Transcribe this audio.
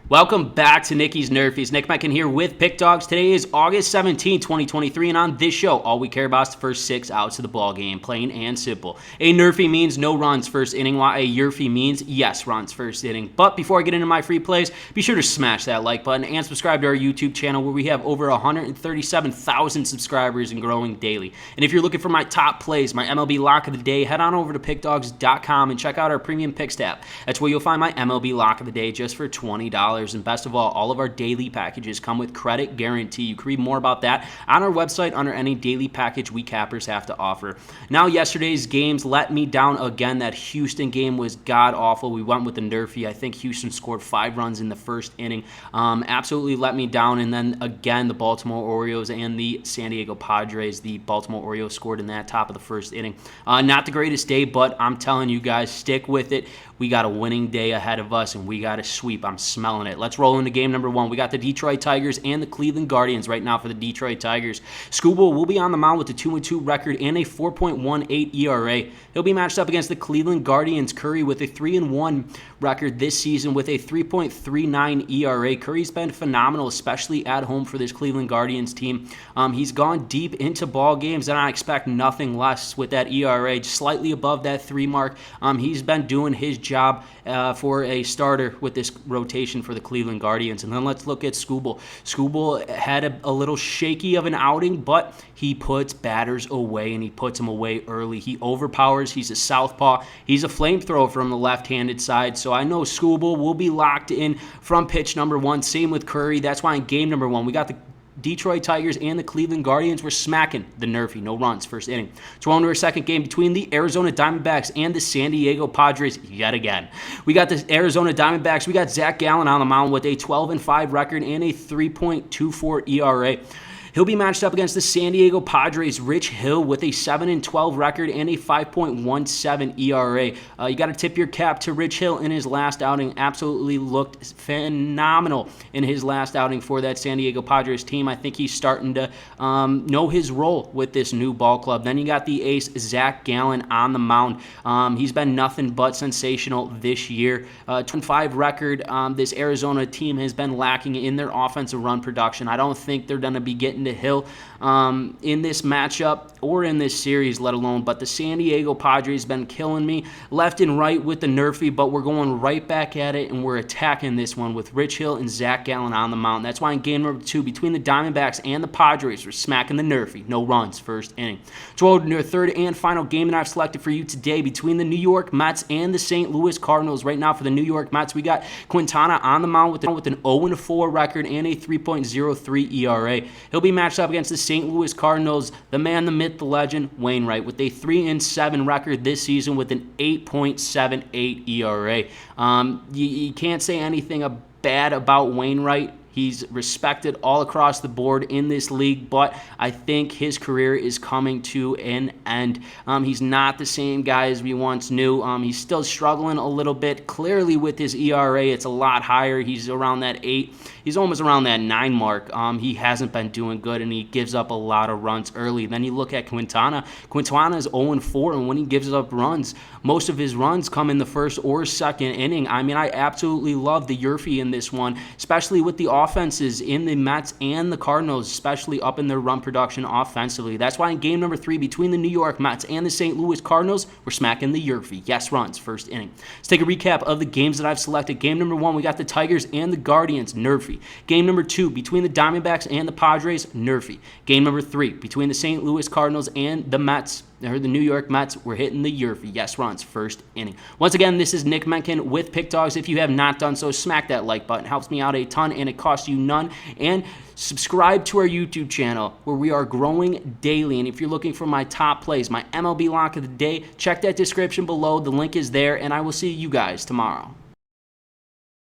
Welcome back to Nikki's Nerfies. Nick Metcalf here with Pickdawgz. Today is August 17, 2023, and on this show, all we care about is the first 6 outs of the ball game, plain and simple. A Nerfie means no runs first inning, while a YRFI means yes runs first inning. But before I get into my free plays, be sure to smash that like button and subscribe to our YouTube channel where we have over 137,000 subscribers and growing daily. And if you're looking for my top plays, my MLB lock of the day, head on over to Pickdawgz.com and check out our premium picks tab. That's where you'll find my MLB lock of the day just for $20. And best of all of our daily packages come with credit guarantee. You can read more about that on our website under any daily package we cappers have to offer. Now, yesterday's games let me down again. That Houston game was god-awful. We went with the Nerfie. I think Houston scored 5 runs in the first inning. Absolutely let me down. And then, again, the Baltimore Orioles and the San Diego Padres. The Baltimore Orioles scored in that top of the first inning. Not the greatest day, but I'm telling you guys, stick with it. We got a winning day ahead of us, and we got a sweep. I'm smelling it. Let's roll into game number 1. We got the Detroit Tigers and the Cleveland Guardians right now for the Detroit Tigers. Skubal will be on the mound with a 2-2 record and a 4.18 ERA. He'll be matched up against the Cleveland Guardians. Curry with a 3-1 record this season with a 3.39 ERA. Curry's been phenomenal, especially at home for this Cleveland Guardians team. He's gone deep into ball games, and I expect nothing less with that ERA, just slightly above that 3 mark. He's been doing his job for a starter with this rotation for the Cleveland Guardians. And then let's look at Skubal. Skubal had a little shaky of an outing, but he puts batters away, and he puts them away early. He overpowers. He's a southpaw. He's a flamethrower from the left-handed side. So I know Skubal will be locked in from pitch number 1. Same with Curry. That's why in game number 1, we got the Detroit Tigers and the Cleveland Guardians were smacking the Nerfie. No runs first inning. So we're on to our second game between the Arizona Diamondbacks and the San Diego Padres yet again. We got the Arizona Diamondbacks. We got Zach Gallen on the mound with a 12-5 record and a 3.24 ERA. He'll be matched up against the San Diego Padres' Rich Hill with a 7-12 record and a 5.17 ERA. You got to tip your cap to Rich Hill in his last outing. Absolutely looked phenomenal in his last outing for that San Diego Padres team. I think he's starting to know his role with this new ball club. Then you got the ace, Zach Gallen, on the mound. He's been nothing but sensational this year. 25 record. This Arizona team has been lacking in their offensive run production. I don't think they're going to be getting to Hill in this matchup or in this series, let alone. But the San Diego Padres been killing me left and right with the Nerfie, but we're going right back at it, and we're attacking this one with Rich Hill and Zach Gallen on the mound. That's why in game number 2, between the Diamondbacks and the Padres, we're smacking the Nerfie. No runs first inning. So we're into our third and final game that I've selected for you today between the New York Mets and the St. Louis Cardinals. Right now for the New York Mets, we got Quintana on the mound with an 0-4 record and a 3.03 ERA. He'll be matched up against the St. Louis Cardinals, the man, the myth, the legend, Wainwright, with a 3-7 record this season with an 8.78 ERA. You can't say anything bad about Wainwright. He's respected all across the board in this league, but I think his career is coming to an end. He's not the same guy as we once knew. He's still struggling a little bit. Clearly with his ERA, it's a lot higher. He's around that 8. He's almost around that 9 mark. He hasn't been doing good, and he gives up a lot of runs early. Then you look at Quintana. Quintana is 0-4, and when he gives up runs, most of his runs come in the first or second inning. I mean, I absolutely love the YRFI in this one, especially with the offenses in the Mets and the Cardinals, especially up in their run production offensively. That's why in game number 3 between the New York Mets and the St. Louis Cardinals, we're smacking the YRFI. Yes runs first inning. Let's take a recap of the games that I've selected. Game number 1, we got the Tigers and the Guardians, Nerfie. Game number 2, between the Diamondbacks and the Padres, Nerfie. Game number 3, between the St. Louis Cardinals and the Mets, or the New York Mets, we're hitting the YRFI. Yes runs first inning. Once again, this is Nick Metcalf with Pickdawgz. If you have not done so, smack that like button. It helps me out a ton, and it costs you none. And subscribe to our YouTube channel where we are growing daily. And if you're looking for my top plays, my MLB lock of the day, check that description below. The link is there, and I will see you guys tomorrow.